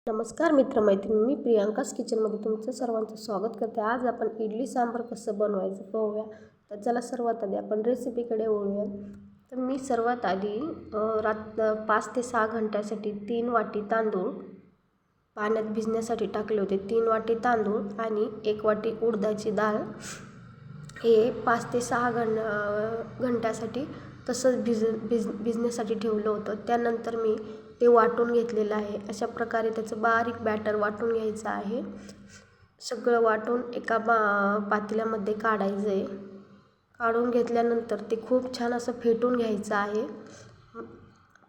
नमस्कार मित्रमैत्रिणी, मी प्रियांकाच किचनमध्ये तुमचं सर्वांचं स्वागत करते. आज आपण इडली सांबार कसं बनवायचं पाहूया. तर चला सर्वात आधी आपण रेसिपीकडे वळूया. तर मी सर्वात आधी 5 ते 6 घंट्यासाठी 3 वाटी तांदूळ पाण्यात भिजण्यासाठी टाकले होते. 3 वाटी तांदूळ आणि 1 वाटी उडदाची डाळ हे 5 ते 6 घंट्यासाठी तसंच भिजण्यासाठी ठेवलं होतं. त्यानंतर मी ते वाटून घेतलेलं आहे. अशा प्रकारे त्याचं बारीक बॅटर वाटून घ्यायचं आहे. सगळं वाटून एका पातेल्यामध्ये काढायचं आहे. काढून घेतल्यानंतर ते खूप छान असं फेटून घ्यायचं आहे.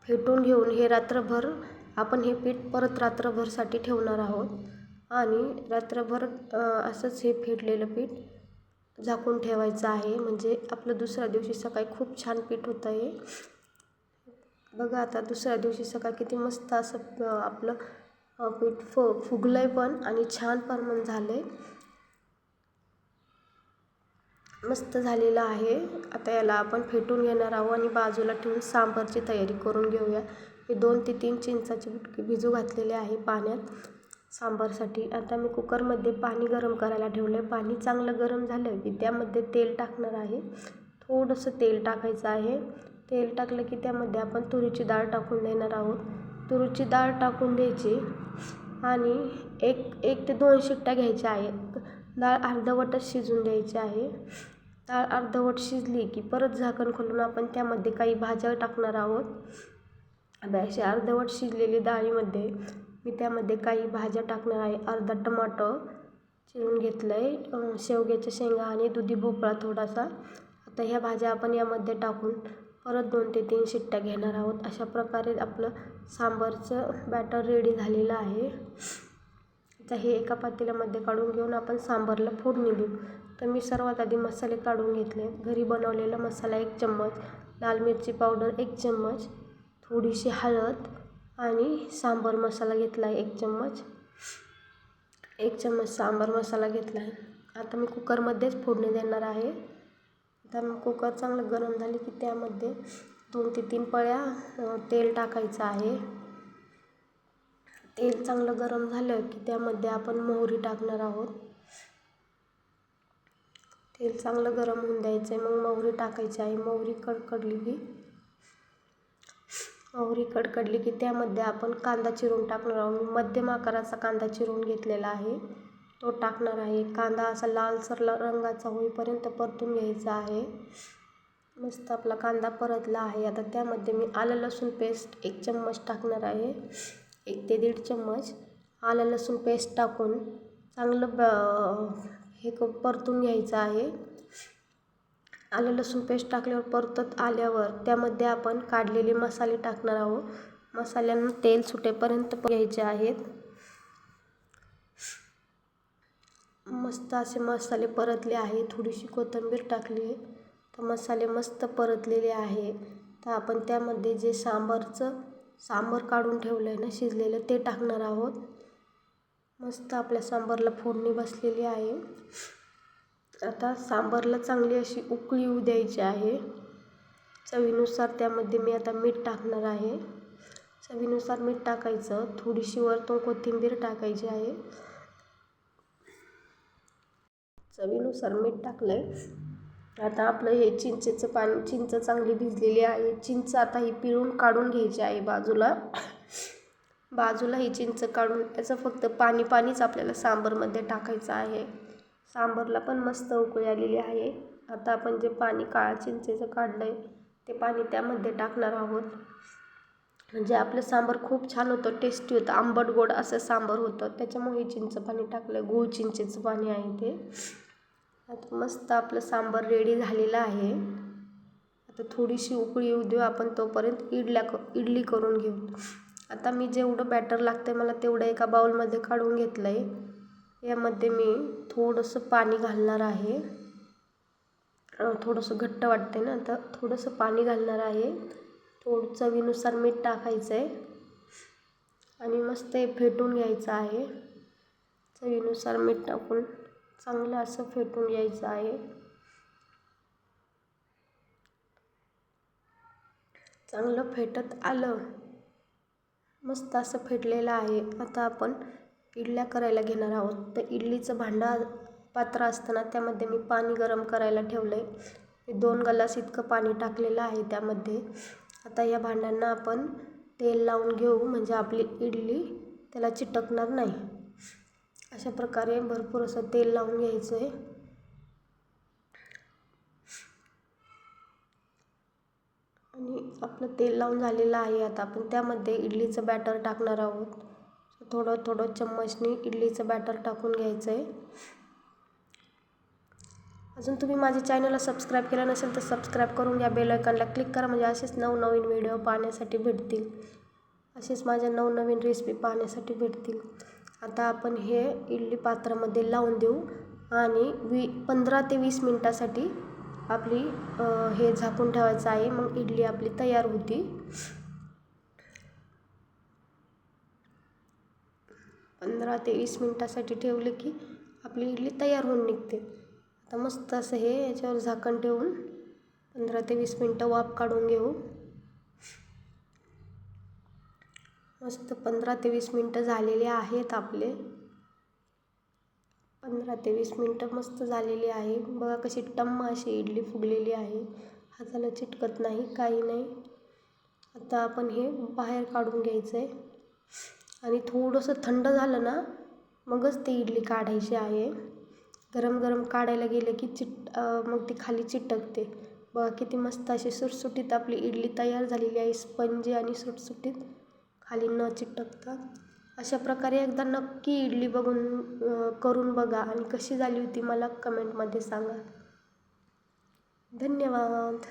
फेटून घेऊन हे रात्रभर आपण हे पीठ परत रात्रभरसाठी ठेवणार आहोत. आणि रात्रभर असंच हे फेटलेलं पीठ झाकून ठेवायचं आहे. म्हणजे आपलं दुसऱ्या दिवशी सकाळी खूप छान पीठ होतं आहे. बघा आता दुसऱ्या दिवशी सकाळी किती मस्त असं आपलं पीठ फुगलंय पण आणि छान पण झालंय. मस्त झालेलं आहे. आता याला आपण फेटून घेणार आहोत आणि बाजूला ठेवून सांबारची तयारी करून घेऊया. हे 2 ते 3 चिंचाचे बुटके भिजू घातलेले आहे पाण्यात सांबारसाठी. आता मी कुकरमध्ये पाणी गरम करायला ठेवलं आहे. पाणी चांगलं गरम झालं की त्यामध्ये तेल टाकणार आहे. थोडंसं तेल टाकायचं आहे. तेल टाकलं की त्यामध्ये आपण तुरीची डाळ टाकून देणार आहोत. तुरीची डाळ टाकून द्यायची आणि एक ते 2 शिट्ट्या घ्यायच्या आहेत. डाळ अर्धवटच शिजून द्यायची आहे. डाळ अर्धवट शिजली की परत झाकण खोलून आपण त्यामध्ये काही भाज्या टाकणार आहोत. अशी अर्धवट शिजलेली डाळीमध्ये मी त्यामध्ये काही भाज्या टाकणार आहे. अर्धा टमाटर चिरून घेतलं आहे, शेवग्याच्या शेंगा आणि दुधी भोपळा थोडासा. आता ह्या भाज्या आपण यामध्ये टाकून परत 2 ते 3 शिट्ट्या घेणार आहोत. अशा प्रकारे आपलं सांबारचं बॅटर रेडी झालेलं आहे. आता हे एका पातेल्यामध्ये काढून घेऊन आपण सांबारला फोडणी देऊ. तर मी सर्वात आधी मसाले काढून घेतले. घरी बनवलेला मसाला 1 चम्मच, लाल मिरची पावडर 1 चम्मच, थोडीशी हळद आणि सांबार मसाला घेतला आहे 1 चम्मच. 1 चम्मच सांबार मसाला घेतला आहे. आता मी कुकरमध्येच फोडणी देणार आहे. आता कुकर चांगलं गरम झाले की त्यामध्ये 2 ते 3 पळ्या तेल टाकायचं आहे. तेल चांगलं गरम झालं की त्यामध्ये आपण मोहरी टाकणार आहोत. तेल चांगलं गरम होऊन द्यायचं आहे. मग मोहरी टाकायची आहे. मोहरी कडकडली की त्यामध्ये आपण कांदा चिरून टाकणार आहोत. मध्यम आकाराचा कांदा चिरून घेतलेला आहे तो टाकणार आहे. कांदा असा लालसर रंगाचा होईपर्यंत परतून घ्यायचा आहे. मस्त आपला कांदा परतला आहे. आता त्यामध्ये मी आलं लसूण पेस्ट 1 चम्मच टाकणार आहे. 1 ते 1.5 चम्मच आलं लसूण पेस्ट टाकून चांगलं हे परतून घ्यायचं आहे. आलं लसूण पेस्ट टाकल्यावर परतत आल्यावर त्यामध्ये आपण काढलेले मसाले टाकणार आहोत. मसाल्यांना तेल सुटेपर्यंत घ्यायचे आहेत. मस्त असे मसाले परतले आहे. थोडीशी कोथिंबीर टाकली आहे. तर मसाले मस्त परतलेले आहे. तर आपण त्यामध्ये जे सांबार काढून ठेवलं आहे ना शिजलेलं ते टाकणार आहोत. मस्त आपल्या सांबारला फोडणी बसलेली आहे. आता सांबारला चांगली अशी उकळी येऊ द्यायची आहे. चवीनुसार त्यामध्ये मी आता मीठ टाकणार आहे. चवीनुसार मीठ टाकायचं. थोडीशी वरतून कोथिंबीर टाकायची आहे. चवीनुसार मीठ टाकलं आहे. आता आपलं हे चिंचेचं पाणी, चिंच चांगली भिजलेली आहे. चिंच आता ही पिळून काढून घ्यायची आहे बाजूला ही चिंच काढून त्याचं फक्त पाणीच आपल्याला सांबारमध्ये टाकायचं आहे. सांबारला पण मस्त उकळी आलेली आहे. आता आपण जे पाणी काळा चिंचेचं काढलं आहे ते पाणी त्यामध्ये टाकणार आहोत. म्हणजे आपलं सांबार खूप छान होतं, टेस्टी होतं, आंबट गोड असं सांबार होतं. त्याच्यामुळे चिंच पाणी टाकलं. गूळ चिंचेचं पाणी आहे ते. आता मस्त आपलं सांबार रेडी झालेलं आहे. आता थोडीशी उकळी येऊ देऊ आपण, तोपर्यंत इडली करून घेऊ. आता मी जेवढं बॅटर लागतं मला तेवढं एका बाउलमध्ये काढून घेतलं आहे. यामध्ये मी थोडंसं पाणी घालणार आहे. थोडंसं घट्ट वाटते ना, तर थोडंसं पाणी घालणार आहे. थोडं चवीनुसार मीठ टाकायचं आहे आणि मस्त हे फेटून घ्यायचं आहे. चवीनुसार मीठ टाकून चांगलं असं फेटून घ्यायचं आहे. चांगलं फेटत आलं मस्त असं फेटलेलं आहे. आता आपण इडल्या करायला घेणार आहोत. तर इडलीचं पात्र असतं ना, त्यामध्ये मी पाणी गरम करायला ठेवलं आहे. 2 ग्लास इतकं पाणी टाकलेलं आहे त्यामध्ये. आता या भांड्यांना आपण तेल लावून घेऊ, म्हणजे आपली इडली त्याला चिटकणार नाही. अशा प्रकारे भरपूर असं तेल लावून घ्यायचं आहे. आणि आपलं तेल लावून झालेलं आहे. आता आपण त्यामध्ये इडलीचं बॅटर टाकणार आहोत. थोडं थोडं चम्मचने इडलीचं बॅटर टाकून घ्यायचं आहे. अजून तुम्ही माझ्या चॅनलला सबस्क्राईब केलं नसेल तर सबस्क्राईब करून घ्या. बेल आयकॉनला क्लिक करा, म्हणजे असेच नवनवीन व्हिडिओ पाहण्यासाठी भेटतील. असेच माझ्या नवनवीन रेसिपी पाहण्यासाठी भेटतील. आता आपण हे इडली पात्रामध्ये लावून देऊ आणि 15 ते 20 मिनटासाठी आपली हे झाकून ठेवायचं आहे. मग इडली आपली तयार होती. 15 ते 20 मिनटासाठी ठेवले की आपली इडली तयार होऊन निघते. आता मस्त असं हे याच्यावर झाकण ठेवून 15 ते 20 मिनटं वाफ काढून घेऊ. मस्त 15 ते 20 मिनटं झालेले आहेत आपले. 15 ते 20 मिनटं मस्त झालेली आहे. बघा कशी टम्म अशी इडली फुगलेली आहे. हाताला चिटकत नाही, काही नाही. आता आपण हे बाहेर काढून घ्यायचं आहे आणि थोडंसं थंड झालं ना, मगच ती इडली काढायची आहे. गरम गरम काढायला गेलं की मग ती खाली चिटकते. बघा किती मस्त अशी सुटसुटीत आपली इडली तयार झालेली आहे. स्पंजी आणि सुटसुटीत, खाली न चिटकता. अशा प्रकारे एकदा नक्की इडली करून बघा आणि कशी झाली होती मला कमेंटमध्ये सांगा. धन्यवाद.